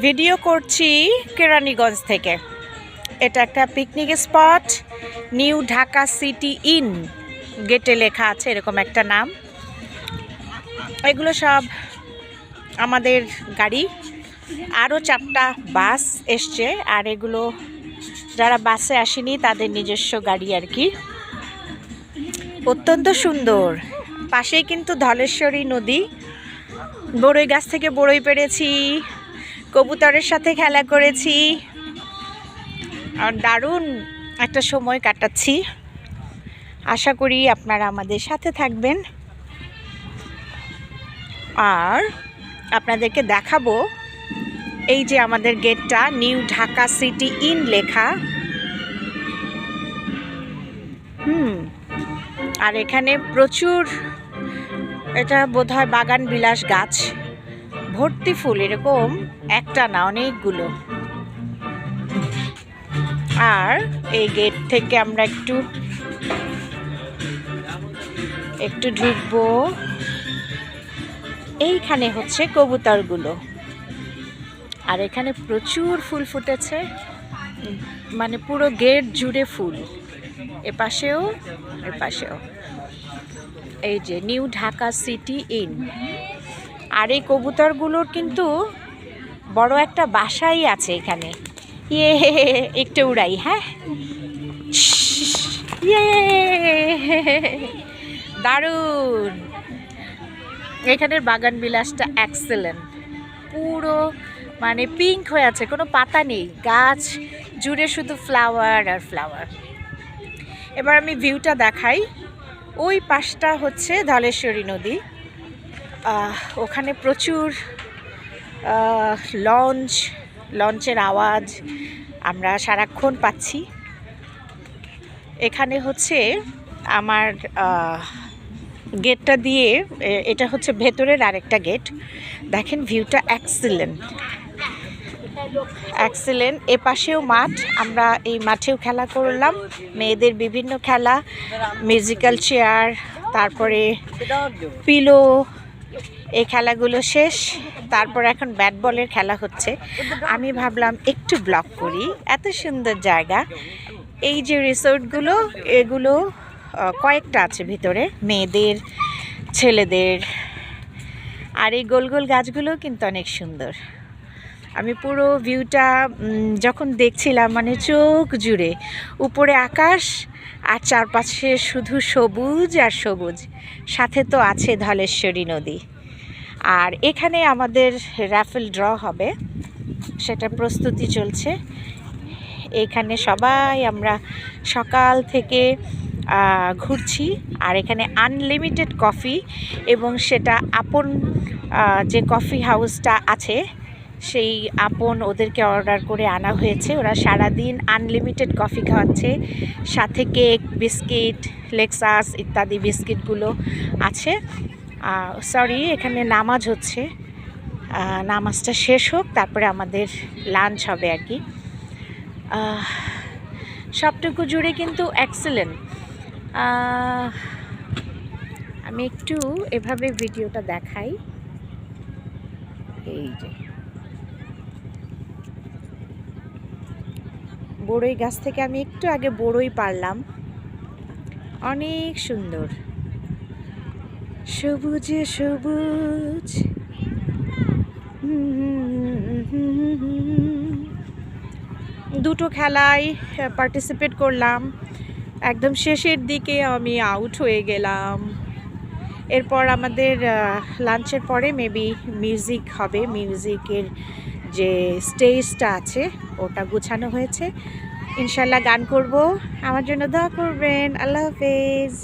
Video করছি কেরানীগঞ্জ থেকে। এটা একটা picnic spot, new Dhaka city in, গেটে লেখা আছে এরকম একটা নাম। এগুলো সব আমাদের গাড়ি, আরও 4টা বাস এসছে, আর এগুলো যারা বাসে আসেনি তাদের নিজস্ব গাড়ি আর কি। অত্যন্ত সুন্দর। পাশেই কিন্তু ধলেশ্বরী নদী। বড়ই গাছ থেকে বড়ই পেড়েছি, কবুতরের সাথে খেলা করেছি, আর দারুণ একটা সময় কাটাচ্ছি। আশা করি আপনারা আমাদের সাথে থাকবেন। আর আপনাদেরকে দেখাবো এই যে আমাদের গেটটা, নিউ ঢাকা সিটি ইন লেখা। আর এখানে প্রচুর, এটা বোধহয় বাগান বিলাস গাছ, ভর্তি ফুল, এরকম একটা না অনেকগুলো। আর এই গেট থেকে আমরা একটু ঢুকবো। এইখানে হচ্ছে কবুতরগুলো, আর এখানে প্রচুর ফুল ফুটেছে, মানে পুরো গেট জুড়ে ফুল, এপাশেও এপাশেও। এই যে নিউ ঢাকা সিটি ইন। আর এই কবুতরগুলোর কিন্তু বড় একটা বাসাই আছে এখানে। ইয়ে, একটু উড়াই, হ্যাঁ, ইয়ে, দারুণ। এখানের বাগান বিলাসটা এক্সেলেন্ট, পুরো মানে পিঙ্ক হয়ে আছে, কোনো পাতা নেই, গাছ জুড়ে শুধু ফ্লাওয়ার আর ফ্লাওয়ার। এবার আমি ভিউটা দেখাই। ওই পাশটা হচ্ছে ধলেশ্বরী নদী, ওখানে প্রচুর লঞ্চের আওয়াজ আমরা সারাক্ষণ পাচ্ছি। এখানে হচ্ছে আমার গেটটা দিয়ে, এটা হচ্ছে ভেতরের আরেকটা গেট। দেখেন ভিউটা এক্সিলেন্ট। এপাশেও মাঠ, আমরা এই মাঠেও খেলা করলাম, মেয়েদের বিভিন্ন খেলা, মিউজিক্যাল চেয়ার, তারপরে পিলো, এই খেলাগুলো শেষ। তারপর এখন ব্যাট বলের খেলা হচ্ছে। আমি ভাবলাম একটু ব্লগ করি, এত সুন্দর জায়গা। এই যে রিসোর্টগুলো, এগুলো কয়েকটা আছে ভিতরে, মেয়েদের, ছেলেদের। আর এই গোল গোল গাছগুলো কিন্তু অনেক সুন্দর। আমি পুরো ভিউটা যখন দেখছিলাম, মানে চোখ জুড়ে, উপরে আকাশ আর চারপাশে শুধু সবুজ আর সবুজ, সাথে তো আছে ধলেশ্বরী নদী। আর এখানে আমাদের র্যাফেল ড্র হবে, সেটা প্রস্তুতি চলছে। এখানে সবাই আমরা সকাল থেকে ঘুরছি। আর এখানে আনলিমিটেড কফি, এবং সেটা আপন যে কফি হাউসটা আছে সেই আপন ওদেরকে অর্ডার করে আনা হয়েছে। ওরা সারাদিন আনলিমিটেড কফি খাওয়াচ্ছে, সাথে কেক, বিস্কিট, লেক্সাস ইত্যাদি বিস্কিটগুলো আছে। সরি, এখানে নামাজ হচ্ছে, নামাজটা শেষ হোক, তারপরে আমাদের লাঞ্চ হবে আর কি। সবটুকু জুড়ে কিন্তু এক্সেলেন্ট। আমি একটু এভাবে ভিডিওটা দেখাই। এই যে বড়ই গাছ থেকে আমি একটু আগে বড়ই পারলাম, অনেক সুন্দর, সবুজে সবুজ। দুটো খেলায় পার্টিসিপেট করলাম, একদম শেষের দিকে আমি আউট হয়ে গেলাম। এরপর আমাদের লাঞ্চের পরে মেবি মিউজিক হবে, মিউজিকের যে স্টেজটা আছে ওটা গুছানো হয়েছে। ইনশাল্লাহ গান করব, আমার জন্য দোয়া করবেন। আল্লাহ হাফেজ।